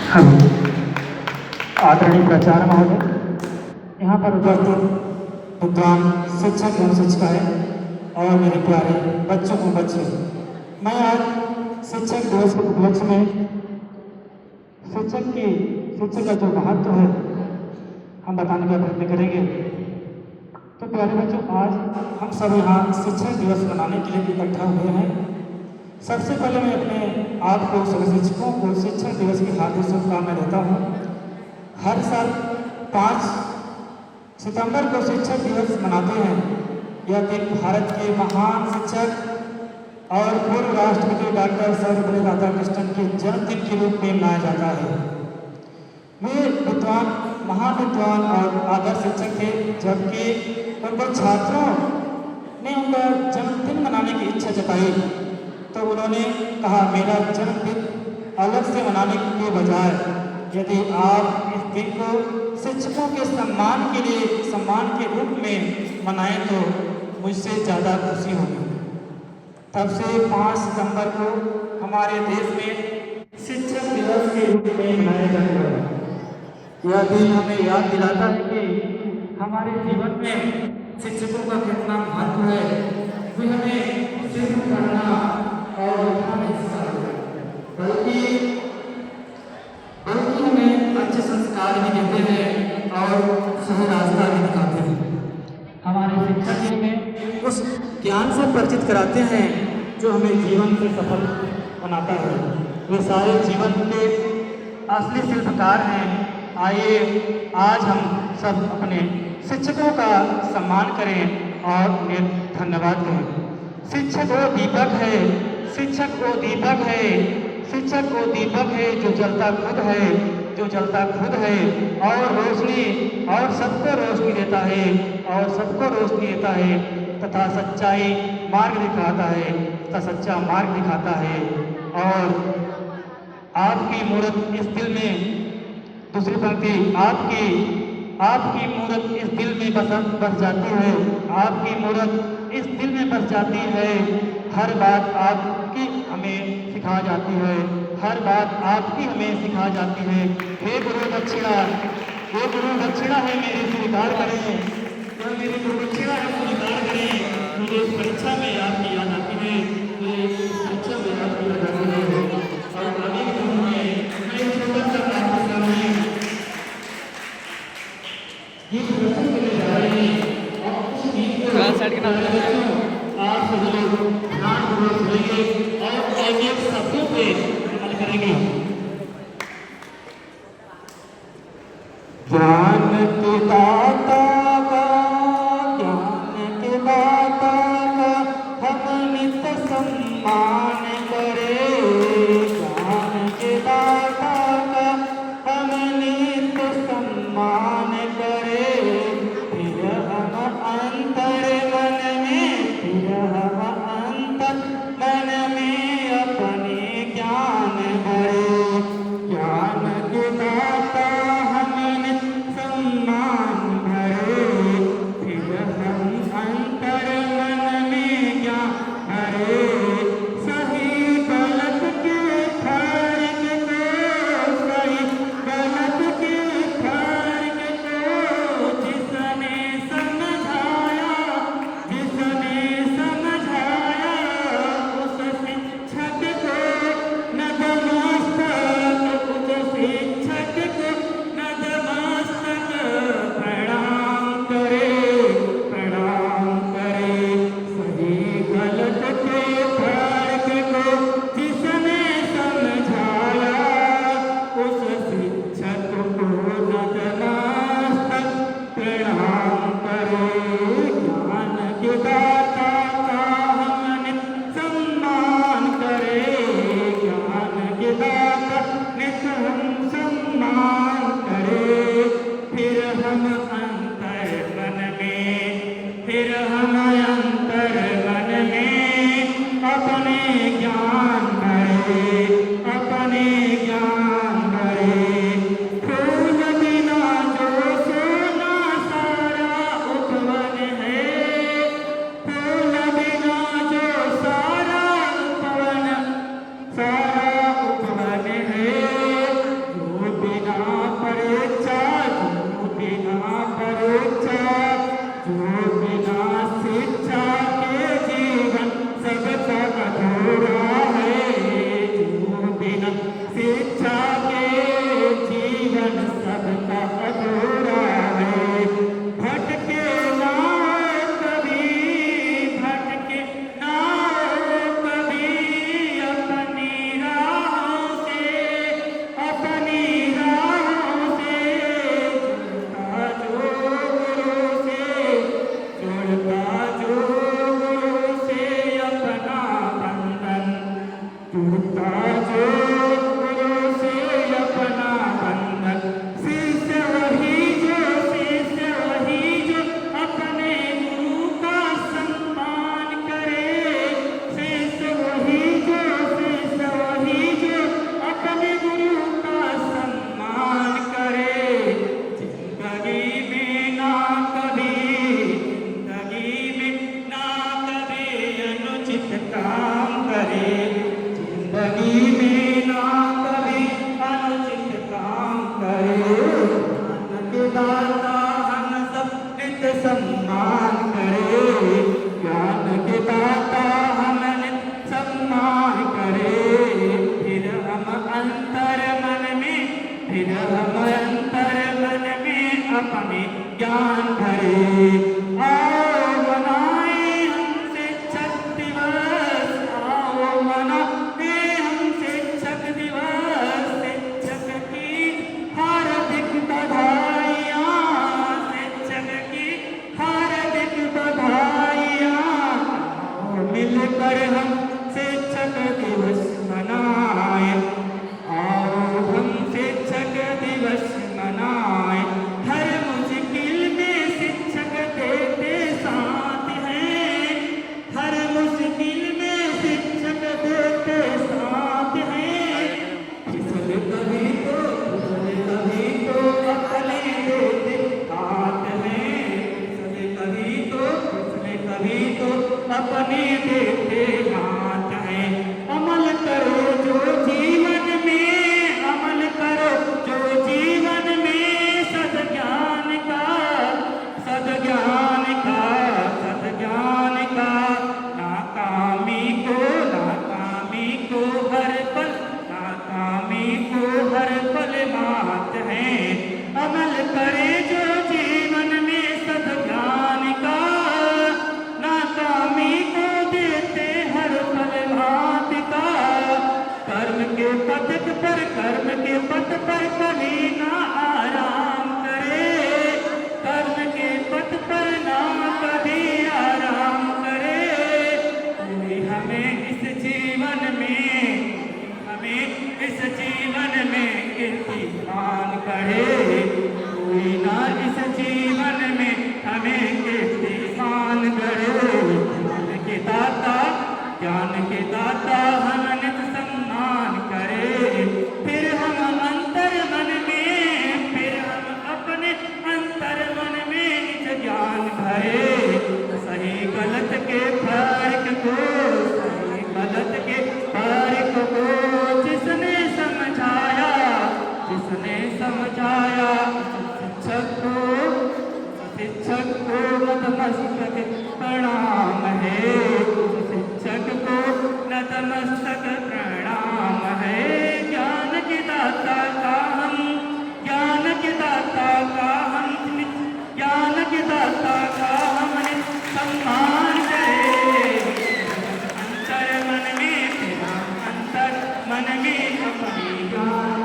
Hello, आदरणीय प्राचार्य महोदय, यहाँ पर उपस्थित विद्वान शिक्षक एवं शिक्षिकाएं और मेरे प्यारे बच्चों को बच्चे, मैं आज शिक्षक दिवस के उपलक्ष्य में शिक्षक का जो महत्व है हम बताने का प्रयत्न करेंगे। तो प्यारे बच्चों, आज हम सब यहाँ शिक्षक दिवस मनाने के लिए इकट्ठा हुए हैं। सबसे पहले मैं अपने आप को सभी शिक्षकों को शिक्षक दिवस की हार्दिक शुभकामनाएं देता हूँ। हर साल 5 सितंबर को शिक्षक दिवस मनाते हैं। यह दिन भारत के महान शिक्षक और पूर्व राष्ट्रपति डॉक्टर सर्वपल्ली राधाकृष्णन के जन्मदिन के रूप में मनाया जाता है। वे महान विद्वान और आदर्श शिक्षक थे, जबकि उनके छात्रों ने उनका जन्मदिन मनाने की इच्छा जताई तो उन्होंने कहा, मेरा जन्मदिन अलग से मनाने के बजाय यदि आप इस दिन को शिक्षकों के सम्मान के रूप में मनाएं तो मुझसे ज़्यादा खुशी होगी। तब से 5 सितंबर को हमारे देश में शिक्षक दिवस के रूप में मनाया जाने लगा। यह दिन हमें याद दिलाता है कि हमारे जीवन में शिक्षकों का कितना महत्व है। वे हमें सिर्फ पढ़ना और लिखना नहीं सिखाते, बल्कि हमें अच्छे संस्कार भी देते हैं और सही रास्ता भी दिखाते हैं। हमारे शिक्षक हमें उस ज्ञान से परिचित कराते हैं जो हमें जीवन से सफल बनाता है। वे सारे जीवन के असली शिल्पकार हैं। आइए आज हम सब अपने शिक्षकों का सम्मान करें और उन्हें धन्यवाद कहें। शिक्षक वो दीपक है, शिक्षक वो दीपक है, शिक्षक वो दीपक है जो जलता खुद है और रोशनी और सबको रोशनी देता है तथा सच्चा मार्ग दिखाता है और आपकी मूरत इस दिल में, दूसरी पंक्ति, आपकी मूरत इस दिल में बस जाती है, आपकी मूरत इस दिल में बस जाती है। हर बात आपकी हमें सिखा जाती है, हर बात आपकी हमें सिखा जाती है। हे गुरु दक्षिणा है मेरी स्वीकार करें, यह मेरी गुरु दक्षिणा है स्वीकार करें। मुझे इस परीक्षा में आपकी याद आती है, मुझे इस परीक्षा में आपकी याद आती है। और आगे के दिन में मैं छोटा सा आपके सामने ये प्रश्न करने जा रहे हैं और उस गीत को आप सभी लोग ध्यानपूर्वक सुनेंगे और एक शब्दों पे अमल करेंगे। ज्ञान के दाता का हम नित्य सम्मान करें, ज्ञान के दाता का हम नित्य सम्मान करें। फिर हम अंतर मन में अपने ज्ञान भरे, ज्ञान के दाता हमने सम्मान फिर हम अंतर मन में अपने ज्ञान भरे। आओ मनाए हम शिक्षक दिवस, आओ मनाए हम शिक्षक दिवस, शिक्षक की हार्दिक बधाइयाँ, शिक्षक की हार्दिक बधाइयाँ। आओ मिलकर हम शिक्षक दिवस मनाए, आओ हम शिक्षक दिवस मनाए। हर मुश्किल में शिक्षक देते साथ हैं, हर मुश्किल में शिक्षक देते साथ हैं। फिसल कभी तो अपने देते हाथ हैं, फिसल कभी तो अपने देते हाथ हैं। अमल करो जो जीवन में, अमल करो जो जीवन में सद्ज्ञान का, सद्ज्ञान का, सद्ज्ञान का। नाकामी को हर पल, नाकामी को हर पल मात है। अमल करे जो जीवन में सद्ज्ञान का, नाकामी को देते हर पल भात का। कर्म के पथ पर, कर्म के पथ पर कभी ना आराम करे, कर्म के पथ पर ना कभी आराम करे। कोई हमें इस जीवन में, हमें इस जीवन में कीर्तिमान करे, कोई ना इस जीवन में हमें कीर्तिमान करे। ज्ञान के दाता, ज्ञान के दाता हम नित सम्मान करे। फिर हम अंतर मन में, फिर हम अपने अंतर मन में निज ज्ञान भरे। सही गलत के फर्क को, सही गलत के फर्क को जिसने समझाया, जिसने समझाया। शिक्षक को नतमस्तक प्रणाम है, शिक्षक को नतमस्तक प्रणाम है। ज्ञान के दाता का हम, ज्ञान के दाता का हम, ज्ञान के दाता का हम सम्मान करें। अंतर मन में, अंतर मन में अपनी ज्ञान